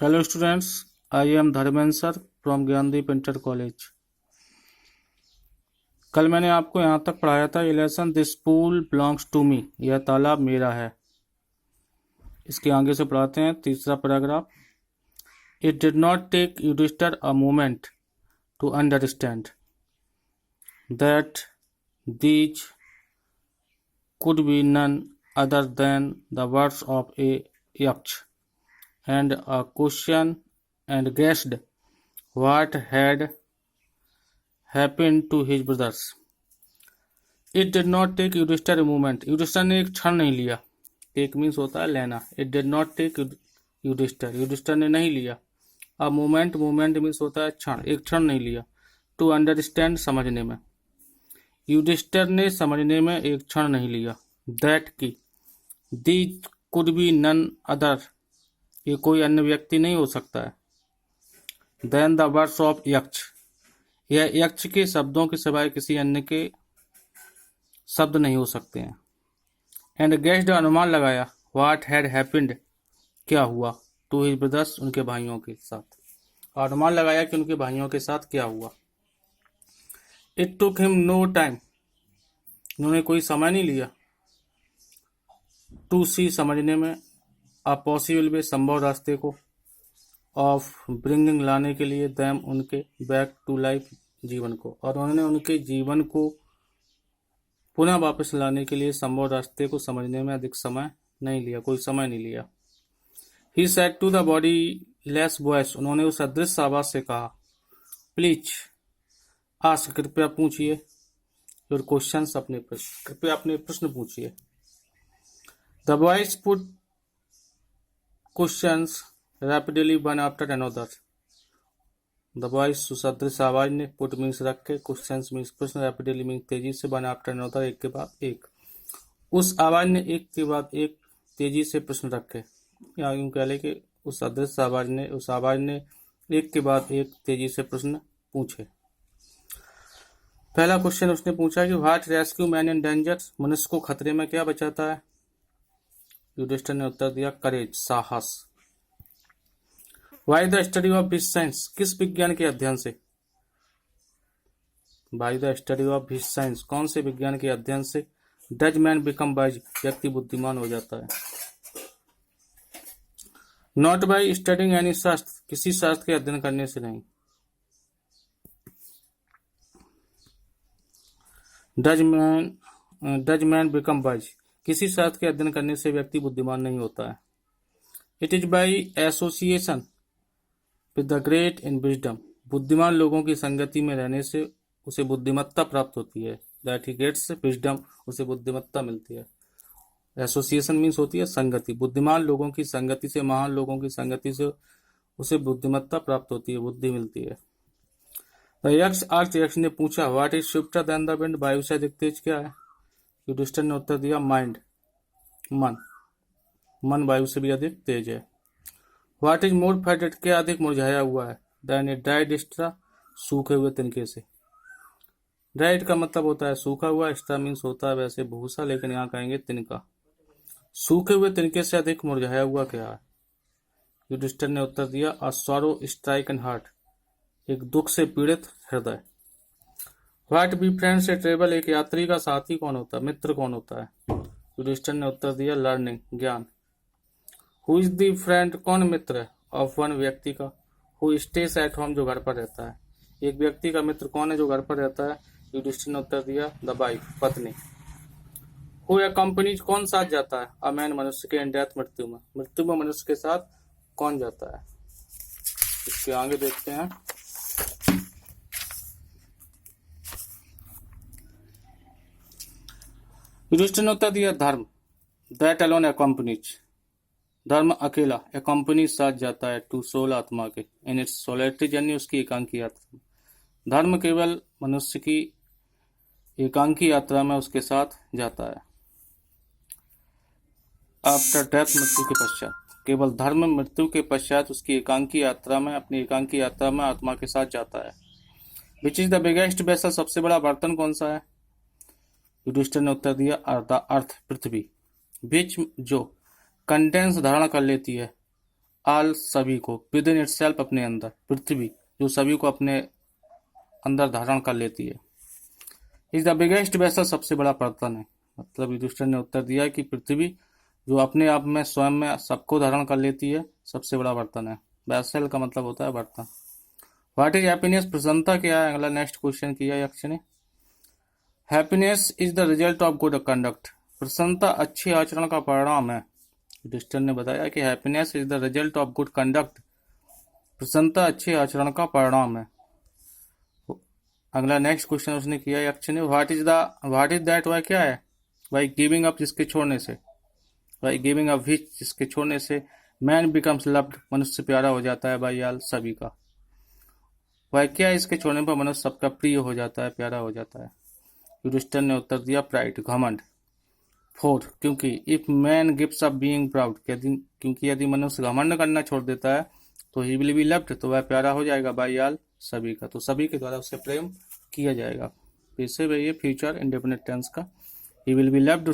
Hello students, I am Dharmendra sir from Gyandeep inter college. कल मैंने आपको यहाँ तक पढ़ाया था ये lesson this pool belongs to me, यह तालाब मेरा है। इसके आगे से पढ़ाते हैं तीसरा paragraph. It did not take Yudhishthira a moment to understand that these could be none other than the words of a yaksha and a question and guessed what had happened to his brothers. It did not take Yudhishthir a moment. Yudhishthir ने एक क्षण नहीं लिया। Take means होता है लेना। It did not take Yudhishthir, Yudhishthir ने नहीं लिया। A moment, moment means होता है क्षण, एक क्षण नहीं लिया। To understand समझने में, युधिष्ठिर ने समझने में एक क्षण नहीं लिया। That की These could be none other, ये कोई अन्य व्यक्ति नहीं हो सकता है। देन द वर्ड्स ऑफ यक्ष, यह यक्ष के शब्दों के सिवाय किसी अन्य के शब्द नहीं हो सकते हैं। एंड गेस्ड, अनुमान लगाया। व्हाट हैड हैपेंड, क्या हुआ। टू हिज ब्रदर्स, उनके भाइयों के साथ। अनुमान लगाया कि उनके भाइयों के साथ क्या हुआ। It took him no time, उन्होंने कोई समय नहीं लिया। टू सी, समझने में। अ पॉसिबल वे, संभव रास्ते को। ऑफ ब्रिंगिंग, लाने के लिए। दैम, उनके। बैक टू लाइफ, जीवन को। और उन्होंने उनके जीवन को पुनः वापस लाने के लिए संभव रास्ते को समझने में अधिक समय नहीं लिया, कोई समय नहीं लिया। He said to the bodiless voice, उन्होंने उस अदृश्य आवाज से कहा। प्लीज आस्क, कृपया पूछिए। योर क्वेश्चंस, अपने प्रश्न, कृपया अपने प्रश्न पूछिए। The voice put questions rapidly one after another. The voice, सदृश आवाज ने। पुट मीन्स रख के, क्वेश्चंस मीन्स प्रश्न, रैपिडली मीन्स तेजी से, वन आफ्टर अनदर, एक के बाद एक। उस आवाज ने एक के बाद एक तेजी से प्रश्न रखे। या यूं कह ले कि उस सदृश आवाज ने, उस आवाज ने एक के बाद एक तेजी से प्रश्न पूछे। पहला क्वेश्चन उसने पूछा कि what rescue man in danger, मनुष्य को खतरे में क्या बचाता है। युधिष्ठिर ने उत्तर दिया, करेज, साहस। Why the study of which science, किस विज्ञान के अध्ययन से। By the study of which science, कौन से विज्ञान के अध्ययन से। डज मैन बिकम वाइज, व्यक्ति बुद्धिमान हो जाता है। नॉट बाई स्टडिंग एनी शास्त्र, किसी शास्त्र के अध्ययन करने से नहीं। डज मैन बिकम वाइज, किसी शास्त्र के अध्ययन करने से व्यक्ति बुद्धिमान नहीं होता है। It is by association with the great in wisdom, बुद्धिमान लोगों की संगति में रहने से उसे बुद्धिमत्ता प्राप्त होती है। दैट ही गेट्स विजडम, उसे बुद्धिमत्ता मिलती है। एसोसिएशन मीन्स होती है संगति, बुद्धिमान लोगों की संगति से, महान लोगों की संगति से उसे बुद्धिमत्ता प्राप्त होती है, बुद्धि मिलती है। यक्ष आर्च, यक्ष ने पूछा, what is swifter than the wind, वायु से अधिक तेज क्या है। युधिष्ठिर ने उत्तर दिया, माइंड, मन। मन वायु से भी अधिक तेज है। व्हाट इज मोर फेडेड, क्या अधिक मुरझाया हुआ है। देन ए ड्राइड स्ट्रा, सूखे हुए तिनके से। ड्राइड का मतलब होता है सूखा हुआ, स्ट्रा मीन्स होता है वैसे भूसा, लेकिन यहाँ कहेंगे तिनका। सूखे हुए तिनके से अधिक मुरझाया हुआ क्या है। युधिष्ठिर ने उत्तर दिया, अ सॉरो स्ट्राइकन हार्ट, एक दुख से पीड़ित हृदय। What be friends A travel, एक यात्री का साथी कौन होता है, मित्र कौन होता है। युधिष्ठिर ने उत्तर दिया, लर्निंग, ज्ञान। हु इज दी फ्रेंड, कौन मित्र है, ऑफ वन, व्यक्ति का। हु स्टेस एट होम, जो घर पर रहता है। एक व्यक्ति का मित्र कौन है जो घर पर रहता है। युधिष्ठिर ने उत्तर दिया, द वाइफ, पत्नी। हु अकम्पनीज, कौन साथ जाता है। अ मैन, मनुष्य के। इन डेथ, मृत्यु में, मृत्यु में मनुष्य के साथ कौन जाता है। इसके आगे देखते हैं। युधिष्ठिर ने उत्तर दिया, धर्म, दैट अलोन अकम्पनीज, धर्म अकेला, अकम्पनी साथ जाता है, टू सोल, आत्मा के। इन इट्स सोलेटरी जर्नी, उसकी एकांकी यात्रा। धर्म केवल मनुष्य की एकांकी यात्रा में उसके साथ जाता है। आफ्टर डेथ, मृत्यु के पश्चात, केवल धर्म मृत्यु के पश्चात उसकी एकांकी यात्रा में, अपनी एकांकी यात्रा में आत्मा के साथ जाता है। Which is the biggest vessel, सबसे बड़ा बर्तन कौन सा है। युधिष्ठिर ने उत्तर दिया, अर्थ, पृथ्वी। विच, जो, कंटेंस, धारण कर लेती है, ऑल सभी को, विद इन इटसेल्फ अपने अंदर, पृथ्वी जो सभी को अपने अंदर धारण कर लेती है। इज द बिगेस्ट वेसल सबसे बड़ा बर्तन है, मतलब युधिष्ठिर ने उत्तर दिया कि पृथ्वी जो अपने आप में स्वयं में सबको धारण कर लेती है सबसे बड़ा बर्तन है। वेसल का मतलब होता है बर्तन। व्हाट इज हैप्पीनेस, प्रसन्नता क्या है, अगला नेक्स्ट क्वेश्चन किया यक्ष ने। Happiness is the result of good conduct, प्रसन्नता अच्छे आचरण का परिणाम है। युधिष्ठिर ने बताया कि happiness is the result of good conduct, प्रसन्नता अच्छे आचरण का परिणाम है। अगला नेक्स्ट क्वेश्चन उसने किया यक्ष ने, व्हाट इज दैट, वह क्या है, बाई गिविंग अप जिसके छोड़ने से, बाई गिविंग अप विच जिसके छोड़ने से, मैन बिकम्स लव्ड मनुष्य प्यारा हो जाता है, बाई ऑल सभी का। वह क्या है इसके छोड़ने पर मनुष्य सबका प्रिय हो जाता है, प्यारा हो जाता है। युधिष्ठिर ने उत्तर दिया प्राइड, घमंड। 4 क्योंकि if man gives up being proud, क्योंकि यदि मनुष्य घमंड करना छोड़ देता है तो ही विल बी लव्ड, तो वह प्यारा हो जाएगा, बाई ऑल सभी का, तो सभी के द्वारा उससे प्रेम किया जाएगा। फिर से वही फ्यूचर इंडेफिनिट टेंस का, ही विल बी लव्ड